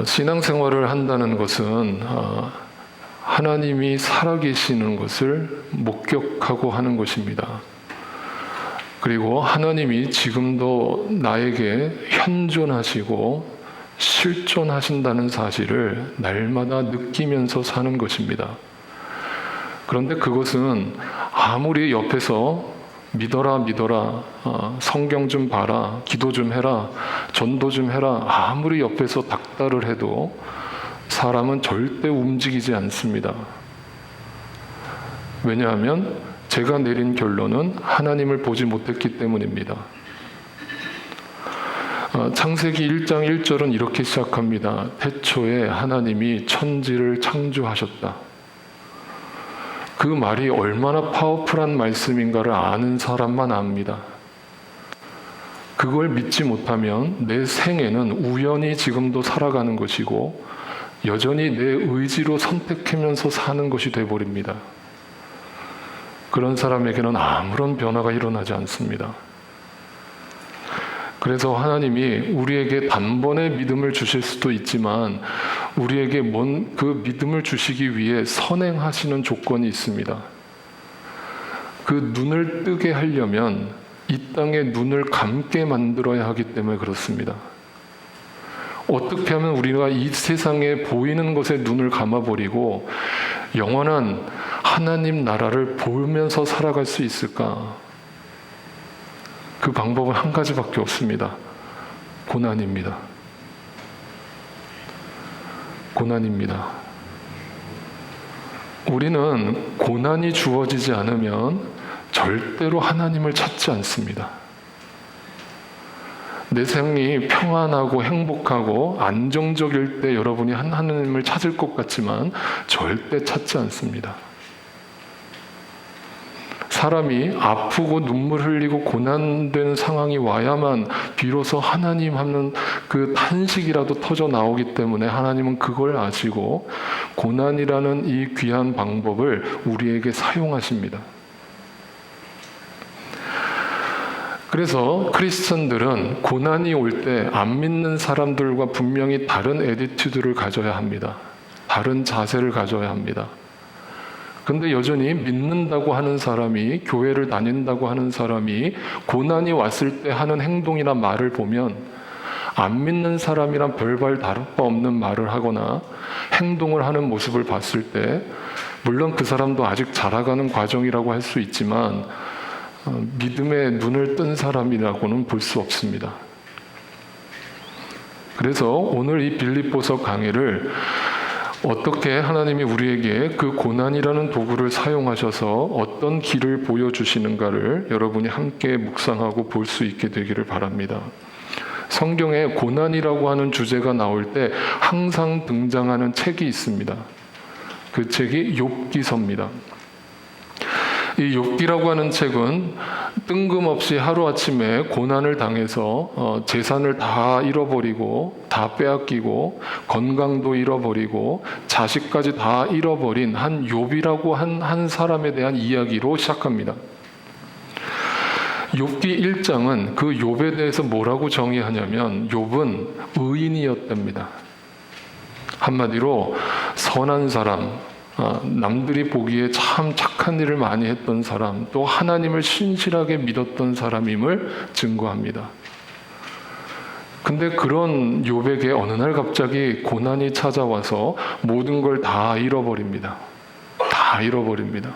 신앙생활을 한다는 것은 하나님이 살아계시는 것을 목격하고 하는 것입니다. 그리고 하나님이 지금도 나에게 현존하시고 실존하신다는 사실을 날마다 느끼면서 사는 것입니다. 그런데 그것은 아무리 옆에서 믿어라, 성경 좀 봐라, 기도 좀 해라, 전도 좀 해라, 아무리 옆에서 닥달을 해도 사람은 절대 움직이지 않습니다. 왜냐하면 제가 내린 결론은 하나님을 보지 못했기 때문입니다. 창세기 1장 1절은 이렇게 시작합니다. 태초에 하나님이 천지를 창조하셨다. 그 말이 얼마나 파워풀한 말씀인가를 아는 사람만 압니다. 그걸 믿지 못하면 내 생애는 우연히 지금도 살아가는 것이고 여전히 내 의지로 선택하면서 사는 것이 되어버립니다. 그런 사람에게는 아무런 변화가 일어나지 않습니다. 그래서 하나님이 우리에게 단번에 믿음을 주실 수도 있지만 우리에게 그 믿음을 주시기 위해 선행하시는 조건이 있습니다. 그 눈을 뜨게 하려면 이 땅에 눈을 감게 만들어야 하기 때문에 그렇습니다. 어떻게 하면 우리가 이 세상에 보이는 것에 눈을 감아버리고 영원한 하나님 나라를 보면서 살아갈 수 있을까? 그 방법은 한 가지밖에 없습니다. 고난입니다. 고난입니다. 우리는 고난이 주어지지 않으면 절대로 하나님을 찾지 않습니다. 내 생이 평안하고 행복하고 안정적일 때 여러분이 하나님을 찾을 것 같지만 절대 찾지 않습니다. 사람이 아프고 눈물 흘리고 고난되는 상황이 와야만 비로소 하나님 하는 그 탄식이라도 터져 나오기 때문에 하나님은 그걸 아시고 고난이라는 이 귀한 방법을 우리에게 사용하십니다. 그래서 크리스천들은 고난이 올 때 안 믿는 사람들과 분명히 다른 애티튜드를 가져야 합니다. 다른 자세를 가져야 합니다. 근데 여전히 믿는다고 하는 사람이, 교회를 다닌다고 하는 사람이 고난이 왔을 때 하는 행동이나 말을 보면 안 믿는 사람이랑 별반 다를 바 없는 말을 하거나 행동을 하는 모습을 봤을 때 물론 그 사람도 아직 자라가는 과정이라고 할 수 있지만 믿음의 눈을 뜬 사람이라고는 볼 수 없습니다. 그래서 오늘 이 빌립보서 강의를 어떻게 하나님이 우리에게 그 고난이라는 도구를 사용하셔서 어떤 길을 보여주시는가를 여러분이 함께 묵상하고 볼 수 있게 되기를 바랍니다. 성경에 고난이라고 하는 주제가 나올 때 항상 등장하는 책이 있습니다. 그 책이 욥기서입니다. 이 욥기라고 하는 책은 뜬금없이 하루아침에 고난을 당해서 재산을 다 잃어버리고 다 빼앗기고 건강도 잃어버리고 자식까지 다 잃어버린 한 욥이라고 한 사람에 대한 이야기로 시작합니다. 욥기 1장은 그 욥에 대해서 뭐라고 정의하냐면 욥은 의인이었답니다. 한마디로 선한 사람, 남들이 보기에 참 착한 일을 많이 했던 사람, 또 하나님을 신실하게 믿었던 사람임을 증거합니다. 근데 그런 욥에게 어느 날 갑자기 고난이 찾아와서 모든 걸 다 잃어버립니다. 다 잃어버립니다.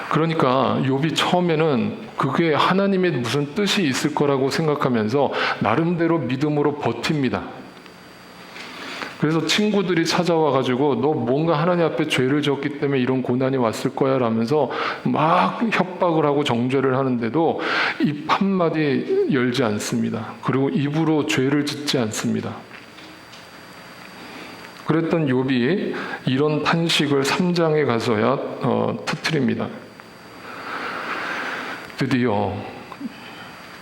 그러니까 욥이 처음에는 그게 하나님의 무슨 뜻이 있을 거라고 생각하면서 나름대로 믿음으로 버팁니다. 그래서 친구들이 찾아와가지고 너 뭔가 하나님 앞에 죄를 지었기 때문에 이런 고난이 왔을 거야 라면서 막 협박을 하고 정죄를 하는데도 입 한마디 열지 않습니다. 그리고 입으로 죄를 짓지 않습니다. 그랬던 욥이 이런 탄식을 3장에 가서야 터뜨립니다. 드디어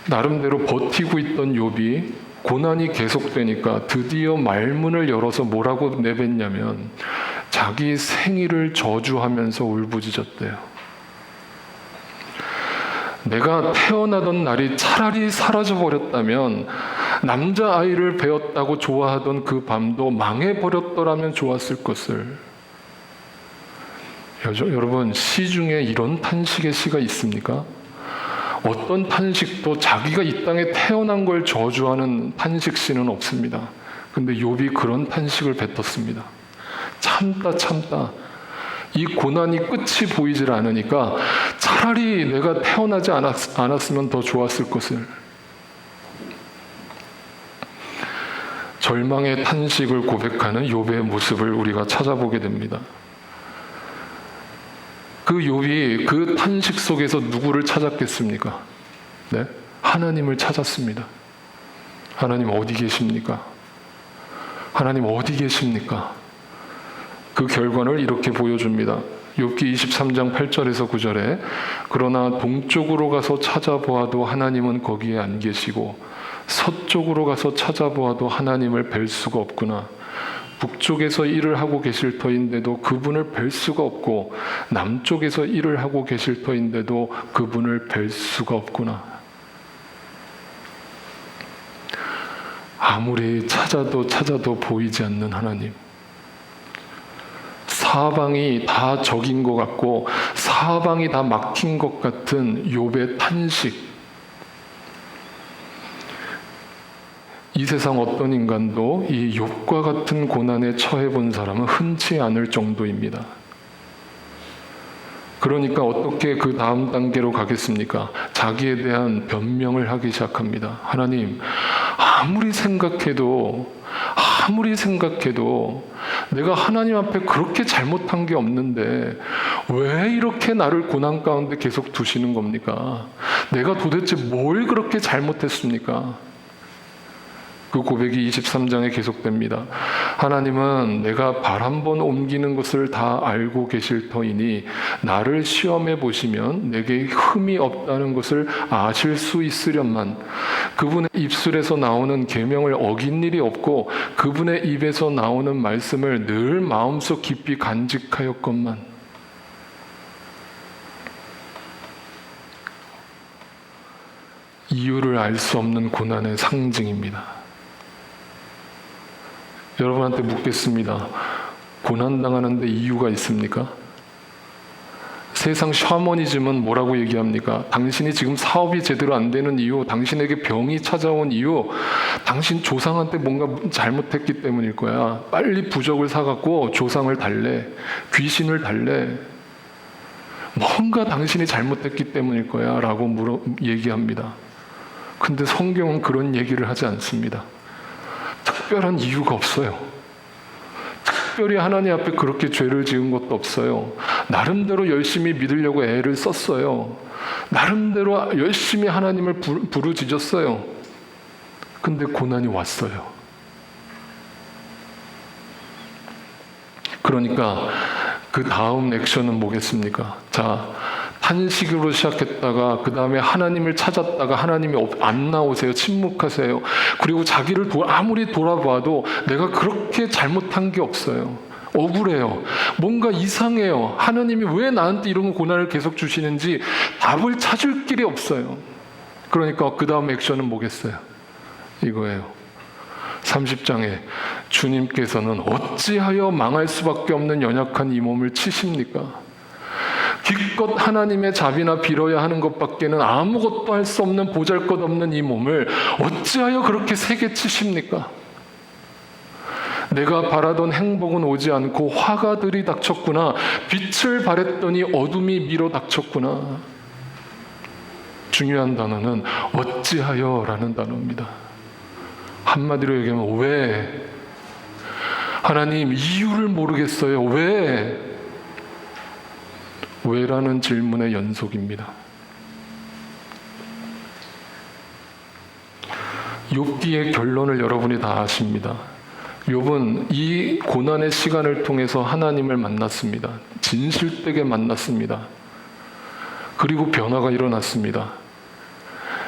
나름대로 버티고 있던 욥이 고난이 계속되니까 드디어 말문을 열어서 뭐라고 내뱉냐면 자기 생일을 저주하면서 울부짖었대요. 내가 태어나던 날이 차라리 사라져버렸다면, 남자아이를 배웠다고 좋아하던 그 밤도 망해버렸더라면 좋았을 것을. 여러분, 시 중에 이런 탄식의 시가 있습니까? 어떤 탄식도 자기가 이 땅에 태어난 걸 저주하는 탄식 시는 없습니다. 근데 욥이 그런 탄식을 뱉었습니다. 참다 이 고난이 끝이 보이질 않으니까 차라리 내가 태어나지 않았으면 더 좋았을 것을. 절망의 탄식을 고백하는 욥의 모습을 우리가 찾아보게 됩니다. 그 욥이 그 탄식 속에서 누구를 찾았겠습니까? 네? 하나님을 찾았습니다. 하나님 어디 계십니까? 하나님 어디 계십니까? 그 결과를 이렇게 보여줍니다. 욥기 23장 8절에서 9절에 그러나 동쪽으로 가서 찾아보아도 하나님은 거기에 안 계시고 서쪽으로 가서 찾아보아도 하나님을 뵐 수가 없구나. 북쪽에서 일을 하고 계실 터인데도 그분을 뵐 수가 없고 남쪽에서 일을 하고 계실 터인데도 그분을 뵐 수가 없구나. 아무리 찾아도 보이지 않는 하나님. 사방이 다 적인 것 같고 사방이 다 막힌 것 같은 욥의 탄식. 이 세상 어떤 인간도 이 욥과 같은 고난에 처해 본 사람은 흔치 않을 정도입니다. 그러니까 어떻게 그 다음 단계로 가겠습니까? 자기에 대한 변명을 하기 시작합니다. 하나님, 아무리 생각해도 내가 하나님 앞에 그렇게 잘못한 게 없는데 왜 이렇게 나를 고난 가운데 계속 두시는 겁니까? 내가 도대체 뭘 그렇게 잘못했습니까? 그 고백이 23장에 계속됩니다. 하나님은 내가 발 한 번 옮기는 것을 다 알고 계실 터이니 나를 시험해 보시면 내게 흠이 없다는 것을 아실 수 있으련만. 그분의 입술에서 나오는 계명을 어긴 일이 없고 그분의 입에서 나오는 말씀을 늘 마음속 깊이 간직하였건만. 이유를 알 수 없는 고난의 상징입니다. 여러분한테 묻겠습니다. 고난당하는데 이유가 있습니까? 세상 샤머니즘은 뭐라고 얘기합니까? 당신이 지금 사업이 제대로 안 되는 이유, 당신에게 병이 찾아온 이유, 당신 조상한테 뭔가 잘못했기 때문일 거야. 빨리 부적을 사갖고 조상을 달래, 귀신을 달래. 뭔가 당신이 잘못했기 때문일 거야 라고 얘기합니다. 근데 성경은 그런 얘기를 하지 않습니다. 특별한 이유가 없어요. 특별히 하나님 앞에 그렇게 죄를 지은 것도 없어요. 나름대로 열심히 믿으려고 애를 썼어요. 나름대로 열심히 하나님을 부르짖었어요. 근데 고난이 왔어요. 그러니까 그 다음 액션은 뭐겠습니까? 자, 탄식으로 시작했다가 그 다음에 하나님을 찾았다가 하나님이 안 나오세요. 침묵하세요. 그리고 자기를 아무리 돌아봐도 내가 그렇게 잘못한 게 없어요. 억울해요. 뭔가 이상해요. 하나님이 왜 나한테 이런 고난을 계속 주시는지 답을 찾을 길이 없어요. 그러니까 그 다음 액션은 뭐겠어요? 이거예요. 30장에 주님께서는 어찌하여 망할 수밖에 없는 연약한 이 몸을 치십니까? 기껏 하나님의 자비나 빌어야 하는 것밖에는 아무것도 할 수 없는 보잘것없는 이 몸을 어찌하여 그렇게 세게 치십니까? 내가 바라던 행복은 오지 않고 화가 들이닥쳤구나. 빛을 바랬더니 어둠이 밀어 닥쳤구나. 중요한 단어는 어찌하여라는 단어입니다. 한마디로 얘기하면 왜? 하나님, 이유를 모르겠어요. 왜? 왜라는 질문의 연속입니다. 욥기의 결론을 여러분이 다 아십니다. 욥은 이 고난의 시간을 통해서 하나님을 만났습니다. 진실되게 만났습니다. 그리고 변화가 일어났습니다.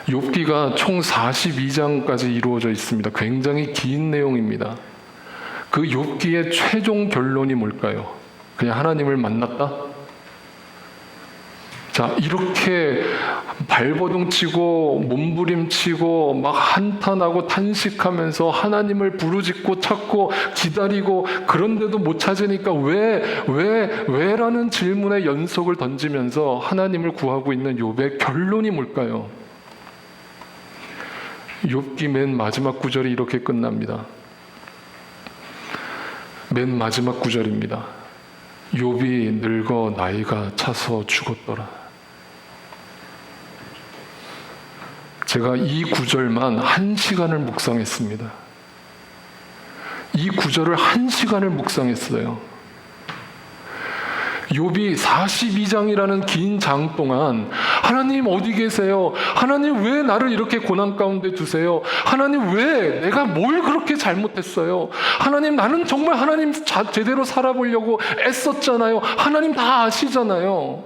욥기가 총 42장까지 이루어져 있습니다. 굉장히 긴 내용입니다. 그 욥기의 최종 결론이 뭘까요? 그냥 하나님을 만났다? 자, 이렇게 발버둥 치고 몸부림치고 막 한탄하고 탄식하면서 하나님을 부르짖고 찾고 기다리고 그런데도 못 찾으니까 왜라는 질문의 연속을 던지면서 하나님을 구하고 있는 욥의 결론이 뭘까요? 욥기 맨 마지막 구절이 이렇게 끝납니다. 맨 마지막 구절입니다. 욥이 늙어 나이가 차서 죽었더라. 제가 이 구절만 1시간을 묵상했습니다. 이 구절을 1시간을 묵상했어요. 욥이 42장이라는 긴 장 동안 하나님 어디 계세요? 하나님 왜 나를 이렇게 고난 가운데 두세요? 하나님 왜 내가 뭘 그렇게 잘못했어요? 하나님 나는 정말 하나님 제대로 살아보려고 애썼잖아요. 하나님 다 아시잖아요.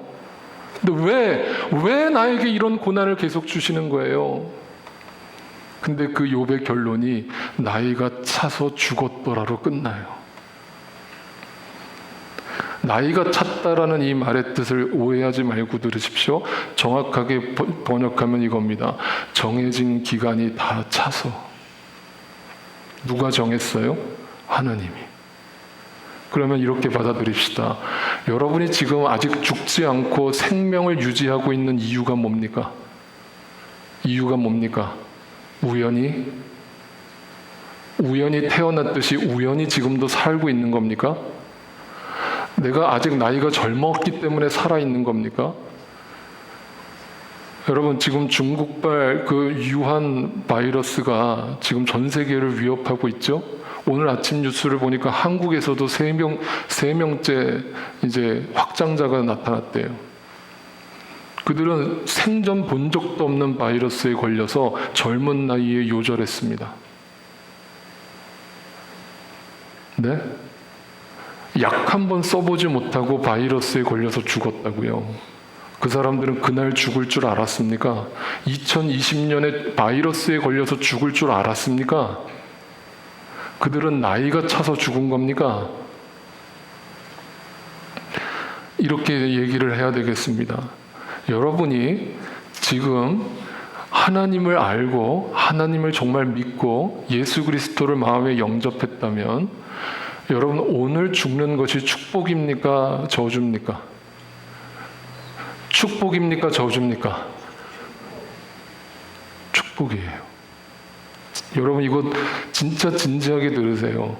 근데 왜 나에게 이런 고난을 계속 주시는 거예요? 근데 그 욥의 결론이 나이가 차서 죽었더라로 끝나요. 나이가 찼다라는 이 말의 뜻을 오해하지 말고 들으십시오. 정확하게 번역하면 이겁니다. 정해진 기간이 다 차서. 누가 정했어요? 하나님이. 그러면 이렇게 받아들입시다. 여러분이 지금 아직 죽지 않고 생명을 유지하고 있는 이유가 뭡니까? 이유가 뭡니까? 우연히 태어났듯이 우연히 지금도 살고 있는 겁니까? 내가 아직 나이가 젊었기 때문에 살아있는 겁니까? 여러분, 지금 중국발 그 유한 바이러스가 지금 전 세계를 위협하고 있죠? 오늘 아침 뉴스를 보니까 한국에서도 3명째 이제 확장자가 나타났대요. 그들은 생전 본 적도 없는 바이러스에 걸려서 젊은 나이에 요절했습니다. 네? 약 한 번 써보지 못하고 바이러스에 걸려서 죽었다고요. 그 사람들은 그날 죽을 줄 알았습니까? 2020년에 바이러스에 걸려서 죽을 줄 알았습니까? 그들은 나이가 차서 죽은 겁니까? 이렇게 얘기를 해야 되겠습니다. 여러분이 지금 하나님을 알고 하나님을 정말 믿고 예수 그리스도를 마음에 영접했다면 여러분 오늘 죽는 것이 축복입니까? 저주입니까? 축복입니까? 저주입니까? 축복이에요. 여러분 이거 진짜 진지하게 들으세요.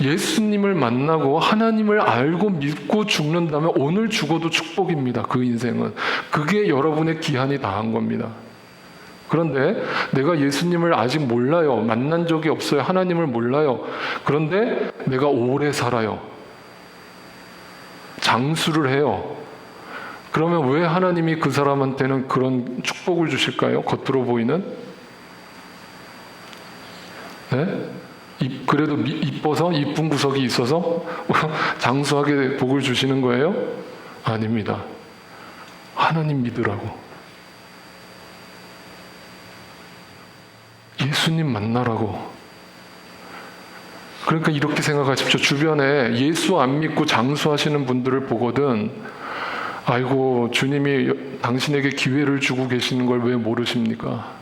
예수님을 만나고 하나님을 알고 믿고 죽는다면 오늘 죽어도 축복입니다. 그 인생은. 그게 여러분의 기한이 다한 겁니다. 그런데 내가 예수님을 아직 몰라요. 만난 적이 없어요. 하나님을 몰라요. 그런데 내가 오래 살아요. 장수를 해요. 그러면 왜 하나님이 그 사람한테는 그런 축복을 주실까요? 겉으로 보이는? 네? 그래도 이뻐서 이쁜 구석이 있어서 장수하게 복을 주시는 거예요? 아닙니다. 하나님 믿으라고. 예수님 만나라고. 그러니까 이렇게 생각하십시오. 주변에 예수 안 믿고 장수하시는 분들을 보거든 아이고 주님이 당신에게 기회를 주고 계시는 걸 왜 모르십니까?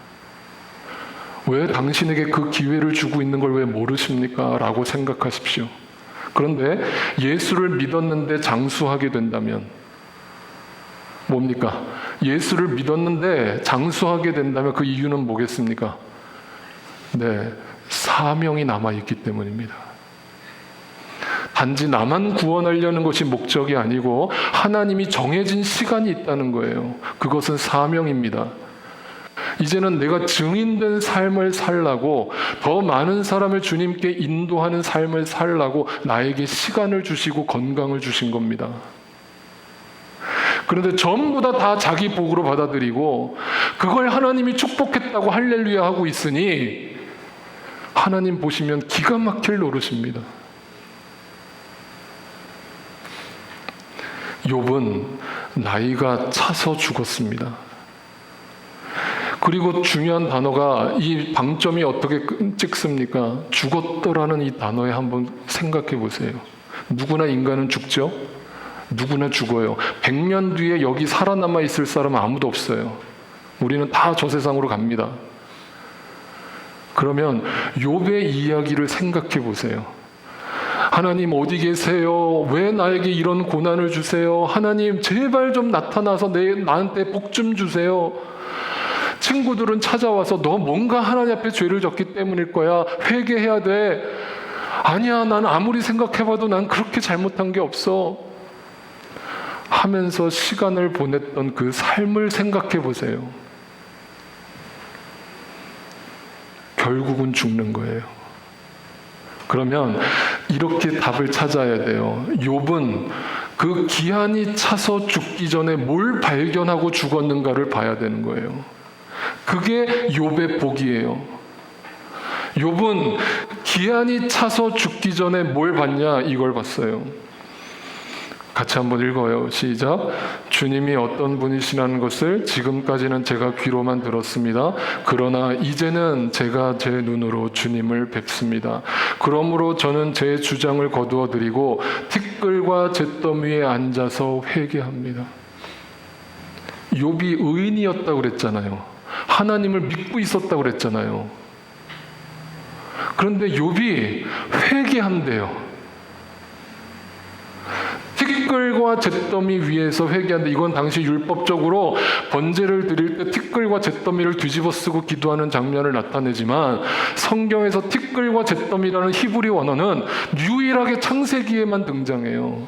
왜 당신에게 그 기회를 주고 있는 걸 왜 모르십니까? 라고 생각하십시오. 그런데 예수를 믿었는데 장수하게 된다면 뭡니까? 예수를 믿었는데 장수하게 된다면 그 이유는 뭐겠습니까? 네, 사명이 남아있기 때문입니다. 단지 나만 구원하려는 것이 목적이 아니고 하나님이 정해진 시간이 있다는 거예요. 그것은 사명입니다. 이제는 내가 증인된 삶을 살라고 더 많은 사람을 주님께 인도하는 삶을 살라고 나에게 시간을 주시고 건강을 주신 겁니다. 그런데 전부 다 자기 복으로 받아들이고 그걸 하나님이 축복했다고 할렐루야 하고 있으니 하나님 보시면 기가 막힐 노릇입니다. 욥은 나이가 차서 죽었습니다. 그리고 중요한 단어가 이 방점이 어떻게 찍습니까? 죽었더라는 이 단어에 한번 생각해 보세요. 누구나 인간은 죽죠? 누구나 죽어요. 100년 뒤에 여기 살아남아 있을 사람은 아무도 없어요. 우리는 다 저 세상으로 갑니다. 그러면 욥의 이야기를 생각해 보세요. 하나님 어디 계세요? 왜 나에게 이런 고난을 주세요? 하나님 제발 좀 나타나서 나한테 복 좀 주세요. 친구들은 찾아와서 너 뭔가 하나님 앞에 죄를 졌기 때문일 거야. 회개해야 돼. 아니야, 난 아무리 생각해봐도 난 그렇게 잘못한 게 없어. 하면서 시간을 보냈던 그 삶을 생각해 보세요. 결국은 죽는 거예요. 그러면 이렇게 답을 찾아야 돼요. 욥은 그 기한이 차서 죽기 전에 뭘 발견하고 죽었는가를 봐야 되는 거예요. 그게 욥의 복이에요. 욥은 기한이 차서 죽기 전에 뭘 봤냐, 이걸 봤어요. 같이 한번 읽어요. 시작. 주님이 어떤 분이시라는 것을 지금까지는 제가 귀로만 들었습니다. 그러나 이제는 제가 제 눈으로 주님을 뵙습니다. 그러므로 저는 제 주장을 거두어 드리고 티끌과 잿더미에 앉아서 회개합니다. 욥이 의인이었다고 그랬잖아요. 하나님을 믿고 있었다고 그랬잖아요. 그런데 욥이 회개한대요. 티끌과 잿더미 위에서 회개하는데, 이건 당시 율법적으로 번제를 드릴 때 티끌과 잿더미를 뒤집어 쓰고 기도하는 장면을 나타내지만, 성경에서 티끌과 잿더미라는 히브리 원어는 유일하게 창세기에만 등장해요.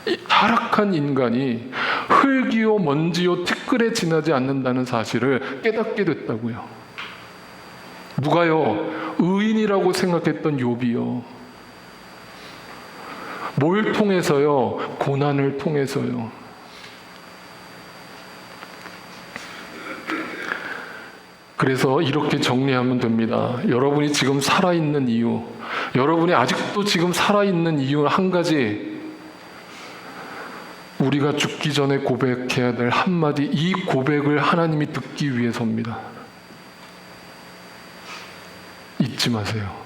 이 타락한 인간이 흙이요 먼지요 티끌에 지나지 않는다는 사실을 깨닫게 됐다고요. 누가요? 의인이라고 생각했던 욥이요. 뭘 통해서요? 고난을 통해서요. 그래서 이렇게 정리하면 됩니다. 여러분이 지금 살아있는 이유, 여러분이 아직도 지금 살아있는 이유 한 가지, 우리가 죽기 전에 고백해야 될 한마디, 이 고백을 하나님이 듣기 위해서입니다. 잊지 마세요.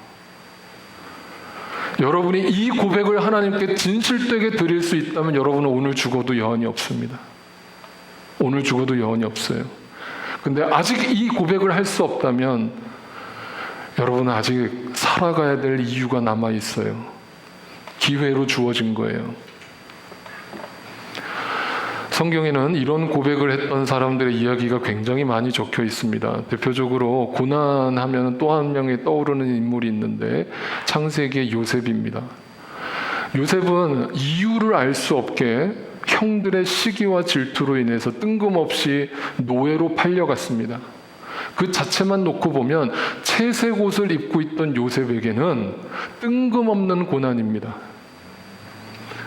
여러분이 이 고백을 하나님께 진실되게 드릴 수 있다면 여러분은 오늘 죽어도 여한이 없습니다. 오늘 죽어도 여한이 없어요. 근데 아직 이 고백을 할 수 없다면 여러분은 아직 살아가야 될 이유가 남아 있어요. 기회로 주어진 거예요. 성경에는 이런 고백을 했던 사람들의 이야기가 굉장히 많이 적혀 있습니다. 대표적으로 고난하면 또 한 명이 떠오르는 인물이 있는데 창세기의 요셉입니다. 요셉은 이유를 알 수 없게 형들의 시기와 질투로 인해서 뜬금없이 노예로 팔려갔습니다. 그 자체만 놓고 보면 채색 옷을 입고 있던 요셉에게는 뜬금없는 고난입니다.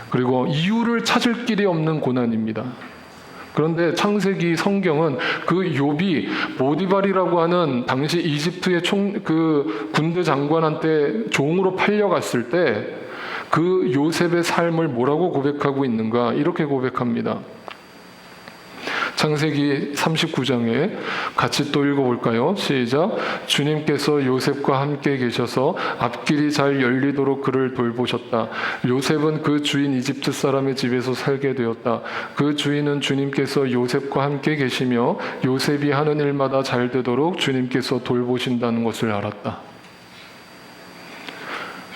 그리고 이유를 찾을 길이 없는 고난입니다. 그런데 창세기 성경은 그 욥이 보디발이라고 하는 당시 이집트의 군대 장관한테 종으로 팔려갔을 때 그 요셉의 삶을 뭐라고 고백하고 있는가, 이렇게 고백합니다. 창세기 39장에 같이 또 읽어볼까요? 시작. 주님께서 요셉과 함께 계셔서 앞길이 잘 열리도록 그를 돌보셨다. 요셉은 그 주인 이집트 사람의 집에서 살게 되었다. 그 주인은 주님께서 요셉과 함께 계시며 요셉이 하는 일마다 잘 되도록 주님께서 돌보신다는 것을 알았다.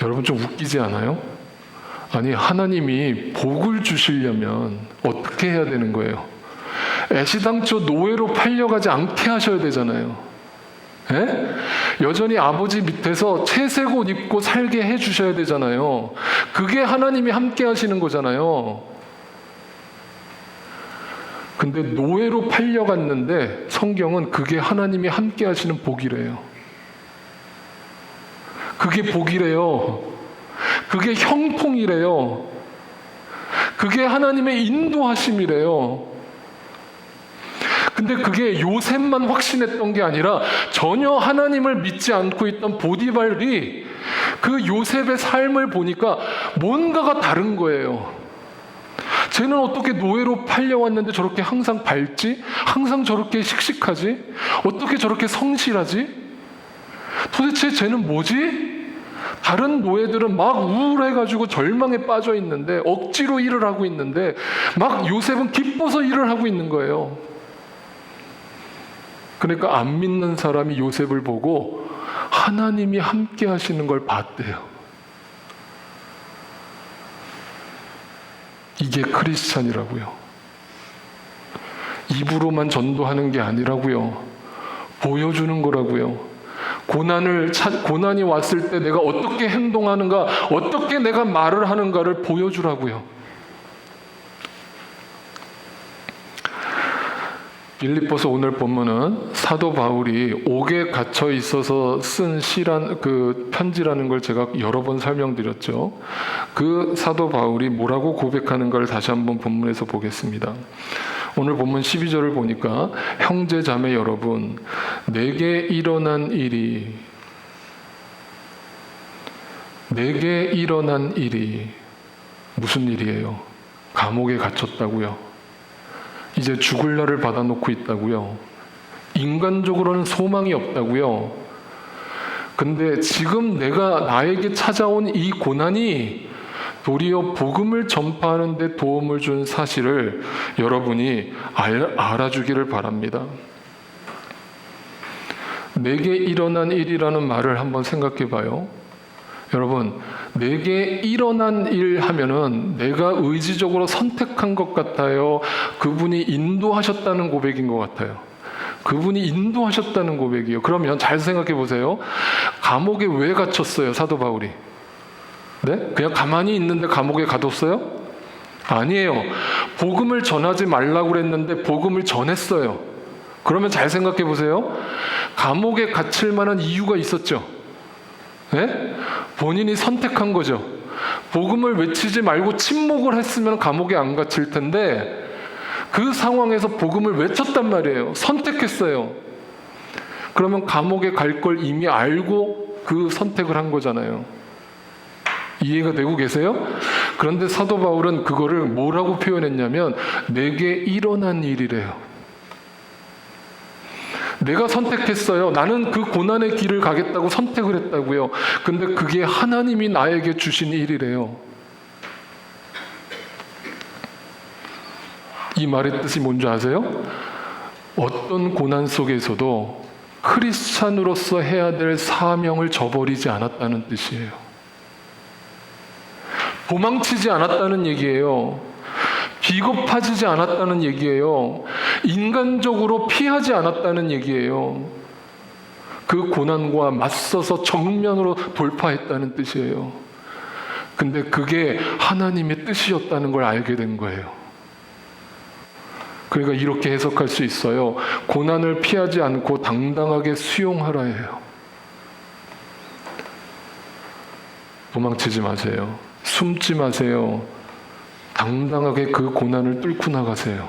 여러분 좀 웃기지 않아요? 아니, 하나님이 복을 주시려면 어떻게 해야 되는 거예요? 애시당초 노예로 팔려가지 않게 하셔야 되잖아요. 에? 여전히 아버지 밑에서 채색 옷 입고 살게 해주셔야 되잖아요. 그게 하나님이 함께 하시는 거잖아요. 근데 노예로 팔려갔는데 성경은 그게 하나님이 함께 하시는 복이래요. 그게 복이래요. 그게 형통이래요. 그게 하나님의 인도하심이래요. 근데 그게 요셉만 확신했던 게 아니라 전혀 하나님을 믿지 않고 있던 보디발이 그 요셉의 삶을 보니까 뭔가가 다른 거예요. 쟤는 어떻게 노예로 팔려왔는데 저렇게 항상 밝지? 항상 저렇게 씩씩하지? 어떻게 저렇게 성실하지? 도대체 쟤는 뭐지? 다른 노예들은 막 우울해가지고 절망에 빠져 있는데, 억지로 일을 하고 있는데, 막 요셉은 기뻐서 일을 하고 있는 거예요. 그러니까 안 믿는 사람이 요셉을 보고 하나님이 함께 하시는 걸 봤대요. 이게 크리스찬이라고요. 입으로만 전도하는 게 아니라고요. 보여주는 거라고요. 고난이 왔을 때 내가 어떻게 행동하는가, 어떻게 내가 말을 하는가를 보여주라고요. 빌립보서 오늘 본문은 사도 바울이 옥에 갇혀 있어서 쓴 시란 그 편지라는 걸 제가 여러 번 설명드렸죠. 그 사도 바울이 뭐라고 고백하는가를 다시 한번 본문에서 보겠습니다. 오늘 본문 12절을 보니까 형제 자매 여러분, 내게 일어난 일이 무슨 일이에요? 감옥에 갇혔다고요. 이제 죽을 날을 받아놓고 있다고요. 인간적으로는 소망이 없다고요. 근데 지금 나에게 찾아온 이 고난이 도리어 복음을 전파하는 데 도움을 준 사실을 여러분이 알아주기를 바랍니다. 내게 일어난 일이라는 말을 한번 생각해 봐요. 여러분, 내게 일어난 일 하면은 내가 의지적으로 선택한 것 같아요? 그분이 인도하셨다는 고백인 것 같아요. 그분이 인도하셨다는 고백이에요. 그러면 잘 생각해 보세요. 감옥에 왜 갇혔어요, 사도 바울이? 네? 그냥 가만히 있는데 감옥에 가뒀어요? 아니에요. 복음을 전하지 말라고 그랬는데 복음을 전했어요. 그러면 잘 생각해 보세요. 감옥에 갇힐 만한 이유가 있었죠. 네? 본인이 선택한 거죠. 복음을 외치지 말고 침묵을 했으면 감옥에 안 갇힐 텐데 그 상황에서 복음을 외쳤단 말이에요. 선택했어요. 그러면 감옥에 갈 걸 이미 알고 그 선택을 한 거잖아요. 이해가 되고 계세요? 그런데 사도 바울은 그거를 뭐라고 표현했냐면 내게 일어난 일이래요. 내가 선택했어요. 나는 그 고난의 길을 가겠다고 선택을 했다고요. 근데 그게 하나님이 나에게 주신 일이래요. 이 말의 뜻이 뭔지 아세요? 어떤 고난 속에서도 크리스찬으로서 해야 될 사명을 저버리지 않았다는 뜻이에요. 도망치지 않았다는 얘기예요. 비겁해지지 않았다는 얘기예요. 인간적으로 피하지 않았다는 얘기예요. 그 고난과 맞서서 정면으로 돌파했다는 뜻이에요. 근데 그게 하나님의 뜻이었다는 걸 알게 된 거예요. 그러니까 이렇게 해석할 수 있어요. 고난을 피하지 않고 당당하게 수용하라 해요. 도망치지 마세요. 숨지 마세요. 당당하게 그 고난을 뚫고 나가세요.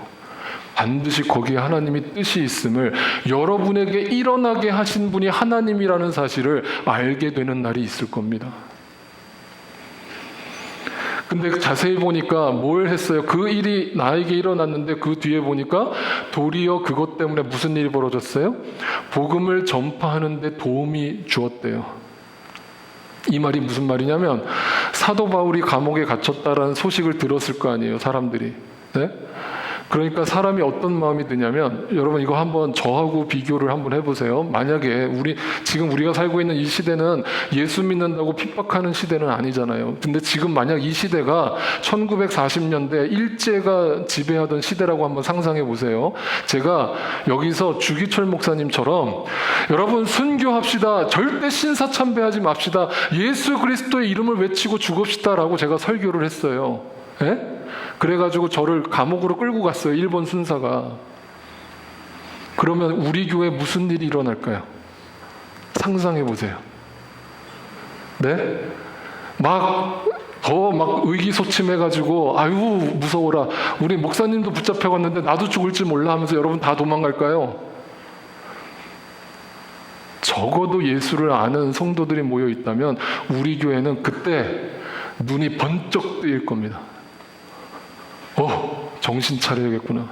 반드시 거기에 하나님의 뜻이 있음을, 여러분에게 일어나게 하신 분이 하나님이라는 사실을 알게 되는 날이 있을 겁니다. 근데 자세히 보니까 뭘 했어요? 그 일이 나에게 일어났는데 그 뒤에 보니까 도리어 그것 때문에 무슨 일이 벌어졌어요? 복음을 전파하는 데 도움이 주었대요. 이 말이 무슨 말이냐면 사도 바울이 감옥에 gat혔다라는 소식을 들었을 거 아니에요, 사람들이. 네? 그러니까 사람이 어떤 마음이 드냐면, 여러분 이거 한번 저하고 비교를 한번 해보세요. 만약에 지금 우리가 살고 있는 이 시대는 예수 믿는다고 핍박하는 시대는 아니잖아요. 근데 지금 만약 이 시대가 1940년대 일제가 지배하던 시대라고 한번 상상해 보세요. 제가 여기서 주기철 목사님처럼 여러분 순교합시다, 절대 신사참배하지 맙시다, 예수 그리스도의 이름을 외치고 죽읍시다라고 제가 설교를 했어요. 예? 그래가지고 저를 감옥으로 끌고 갔어요, 일본 순사가. 그러면 우리 교회에 무슨 일이 일어날까요? 상상해 보세요. 네? 더 의기소침해가지고 아유 무서워라, 우리 목사님도 붙잡혀갔는데 나도 죽을지 몰라 하면서 여러분 다 도망갈까요? 적어도 예수를 아는 성도들이 모여 있다면 우리 교회는 그때 눈이 번쩍 뜨일 겁니다. 정신 차려야겠구나.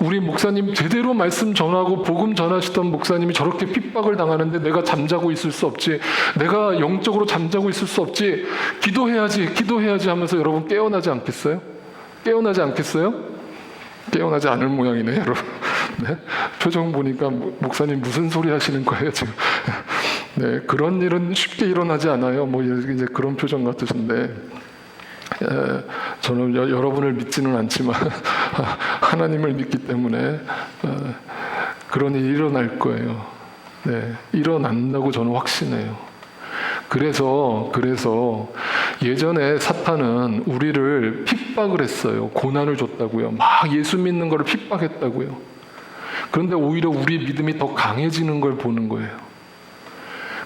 우리 목사님 제대로 말씀 전하고 복음 전하시던 목사님이 저렇게 핍박을 당하는데 내가 잠자고 있을 수 없지, 내가 영적으로 잠자고 있을 수 없지, 기도해야지 하면서 여러분 깨어나지 않겠어요? 깨어나지 않겠어요? 깨어나지 않을 모양이네, 여러분. 네? 표정 보니까 목사님 무슨 소리 하시는 거예요 지금? 네, 그런 일은 쉽게 일어나지 않아요. 뭐 이제 그런 표정 같으신데, 저는 여러분을 믿지는 않지만 하나님을 믿기 때문에 그런 일이 일어날 거예요. 네, 일어난다고 저는 확신해요. 그래서 예전에 사탄은 우리를 핍박을 했어요. 고난을 줬다고요. 막 예수 믿는 거를 핍박했다고요. 그런데 오히려 우리 믿음이 더 강해지는 걸 보는 거예요.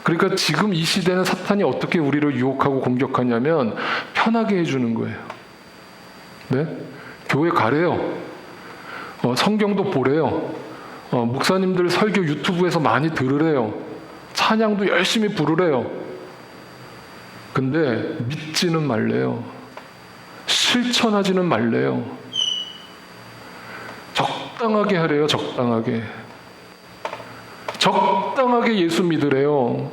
그러니까 지금 이 시대는 사탄이 어떻게 우리를 유혹하고 공격하냐면 편하게 해주는 거예요. 네? 교회 가래요. 성경도 보래요. 목사님들 설교 유튜브에서 많이 들으래요. 찬양도 열심히 부르래요. 근데 믿지는 말래요. 실천하지는 말래요. 적당하게 하래요. 적당하게 예수 믿으래요.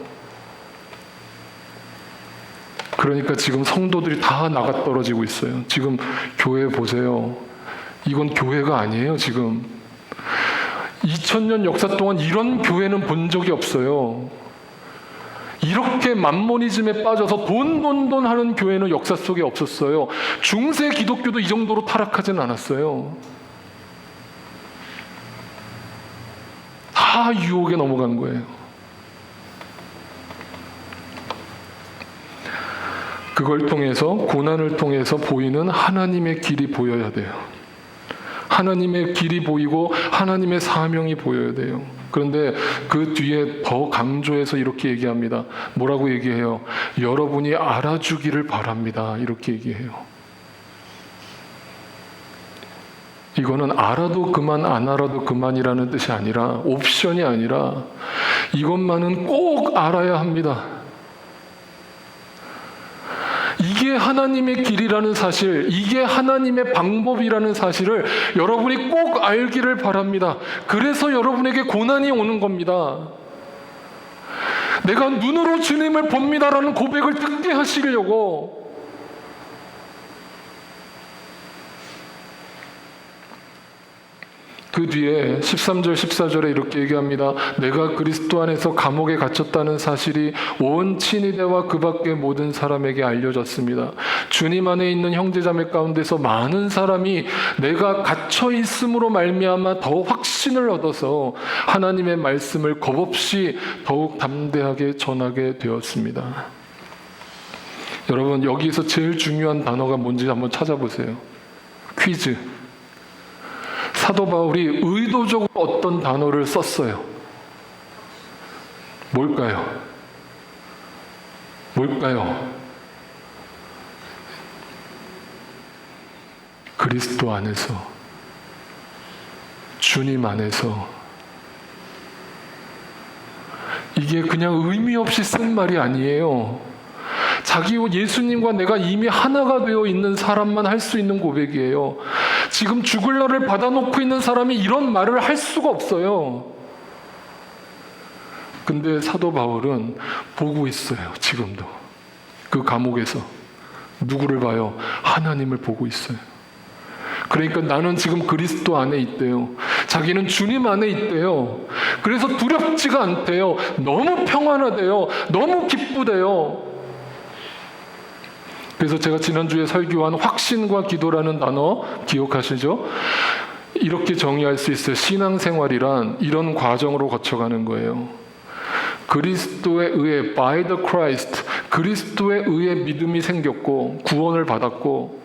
그러니까 지금 성도들이 다 나가 떨어지고 있어요. 지금 교회 보세요. 이건 교회가 아니에요. 지금 2000년 역사 동안 이런 교회는 본 적이 없어요. 이렇게 맘모니즘에 빠져서 돈 하는 교회는 역사 속에 없었어요. 중세 기독교도 이 정도로 타락하진 않았어요. 다 유혹에 넘어간 거예요. 그걸 통해서, 고난을 통해서 보이는 하나님의 길이 보여야 돼요. 하나님의 길이 보이고 하나님의 사명이 보여야 돼요. 그런데 그 뒤에 더 강조해서 이렇게 얘기합니다. 뭐라고 얘기해요? 여러분이 알아주기를 바랍니다. 이렇게 얘기해요. 이거는 알아도 그만, 안 알아도 그만이라는 뜻이 아니라, 옵션이 아니라 이것만은 꼭 알아야 합니다. 이게 하나님의 길이라는 사실, 이게 하나님의 방법이라는 사실을 여러분이 꼭 알기를 바랍니다. 그래서 여러분에게 고난이 오는 겁니다. 내가 눈으로 주님을 봅니다라는 고백을 듣게 하시려고. 그 뒤에 13절 14절에 이렇게 얘기합니다. 내가 그리스도 안에서 감옥에 갇혔다는 사실이 온 친위대와 그 밖의 모든 사람에게 알려졌습니다. 주님 안에 있는 형제자매 가운데서 많은 사람이 내가 갇혀 있음으로 말미암아 더 확신을 얻어서 하나님의 말씀을 겁없이 더욱 담대하게 전하게 되었습니다. 여러분, 여기서 제일 중요한 단어가 뭔지 한번 찾아보세요. 퀴즈. 사도 바울이 의도적으로 어떤 단어를 썼어요? 뭘까요? 그리스도 안에서, 주님 안에서. 이게 그냥 의미 없이 쓴 말이 아니에요. 자기 예수님과 내가 이미 하나가 되어 있는 사람만 할 수 있는 고백이에요. 지금 죽을 날을 받아놓고 있는 사람이 이런 말을 할 수가 없어요. 근데 사도 바울은 보고 있어요. 지금도 그 감옥에서 누구를 봐요? 하나님을 보고 있어요. 그러니까 나는 지금 그리스도 안에 있대요. 자기는 주님 안에 있대요. 그래서 두렵지가 않대요. 너무 평안하대요. 너무 기쁘대요. 그래서 제가 지난주에 설교한 확신과 기도라는 단어 기억하시죠? 이렇게 정의할 수 있어요. 신앙생활이란 이런 과정으로 거쳐가는 거예요. 그리스도에 의해, by the Christ, 그리스도에 의해 믿음이 생겼고 구원을 받았고,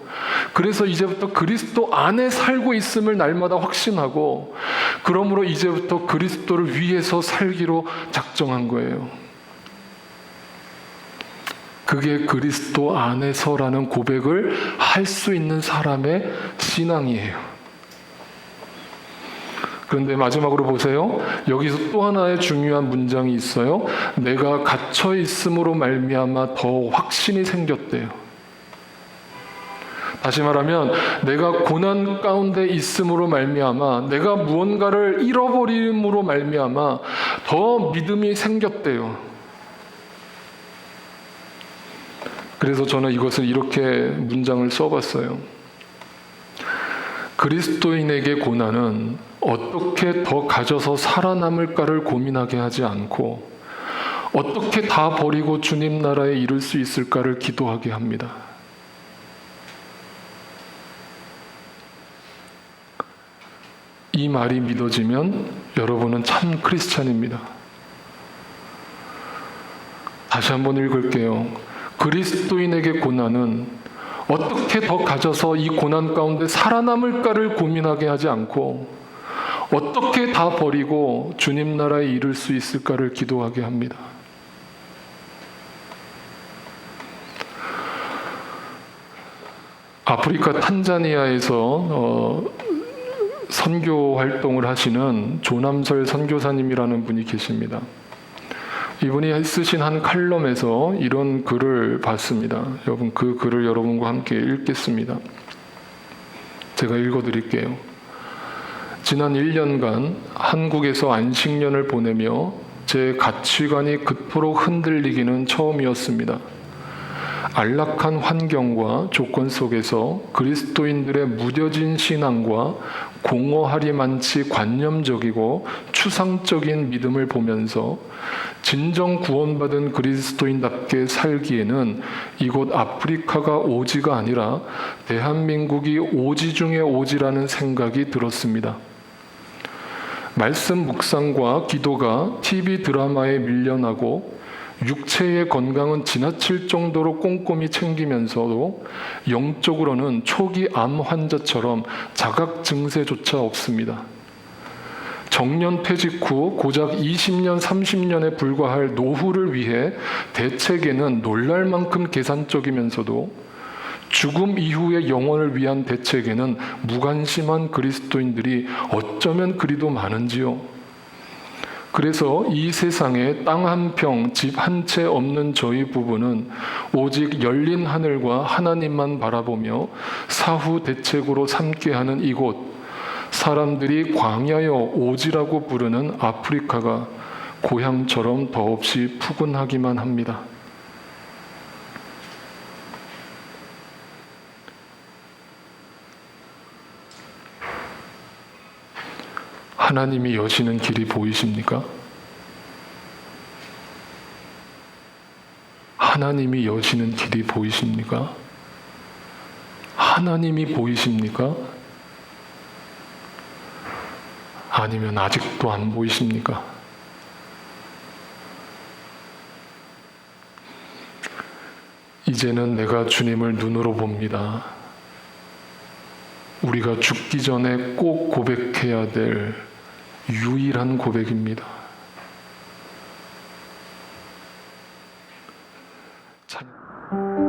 그래서 이제부터 그리스도 안에 살고 있음을 날마다 확신하고, 그러므로 이제부터 그리스도를 위해서 살기로 작정한 거예요. 그게 그리스도 안에서라는 고백을 할 수 있는 사람의 신앙이에요. 그런데 마지막으로 보세요. 여기서 또 하나의 중요한 문장이 있어요. 내가 갇혀 있음으로 말미암아 더 확신이 생겼대요. 다시 말하면 내가 고난 가운데 있음으로 말미암아, 내가 무언가를 잃어버림으로 말미암아 더 믿음이 생겼대요. 그래서 저는 이것을 이렇게 문장을 써봤어요. 그리스도인에게 고난은 어떻게 더 가져서 살아남을까를 고민하게 하지 않고 어떻게 다 버리고 주님 나라에 이룰 수 있을까를 기도하게 합니다. 이 말이 믿어지면 여러분은 참 크리스찬입니다. 다시 한번 읽을게요. 그리스도인에게 고난은 어떻게 더 가져서 이 고난 가운데 살아남을까를 고민하게 하지 않고 어떻게 다 버리고 주님 나라에 이룰 수 있을까를 기도하게 합니다. 아프리카 탄자니아에서 선교 활동을 하시는 조남설 선교사님이라는 분이 계십니다. 이분이 쓰신 한 칼럼에서 이런 글을 봤습니다. 여러분, 그 글을 여러분과 함께 읽겠습니다. 제가 읽어드릴게요. 지난 1년간 한국에서 안식년을 보내며 제 가치관이 그토록 흔들리기는 처음이었습니다. 안락한 환경과 조건 속에서 그리스도인들의 무뎌진 신앙과 공허하리만치 관념적이고 추상적인 믿음을 보면서 진정 구원받은 그리스도인답게 살기에는 이곳 아프리카가 오지가 아니라 대한민국이 오지 중의 오지라는 생각이 들었습니다. 말씀 묵상과 기도가 TV 드라마에 밀려나고 육체의 건강은 지나칠 정도로 꼼꼼히 챙기면서도 영적으로는 초기 암 환자처럼 자각 증세조차 없습니다. 정년 퇴직 후 고작 20년, 30년에 불과할 노후를 위해 대책에는 놀랄 만큼 계산적이면서도 죽음 이후의 영혼을 위한 대책에는 무관심한 그리스도인들이 어쩌면 그리도 많은지요. 그래서 이 세상에 땅 한 평, 집 한 채 없는 저희 부부는 오직 열린 하늘과 하나님만 바라보며 사후 대책으로 삼게 하는 이곳, 사람들이 광야여 오지라고 부르는 아프리카가 고향처럼 더없이 푸근하기만 합니다. 하나님이 여시는 길이 보이십니까? 하나님이 여시는 길이 보이십니까? 하나님이 보이십니까? 아니면 아직도 안 보이십니까? 이제는 내가 주님을 눈으로 봅니다. 우리가 죽기 전에 꼭 고백해야 될 유일한 고백입니다. 참...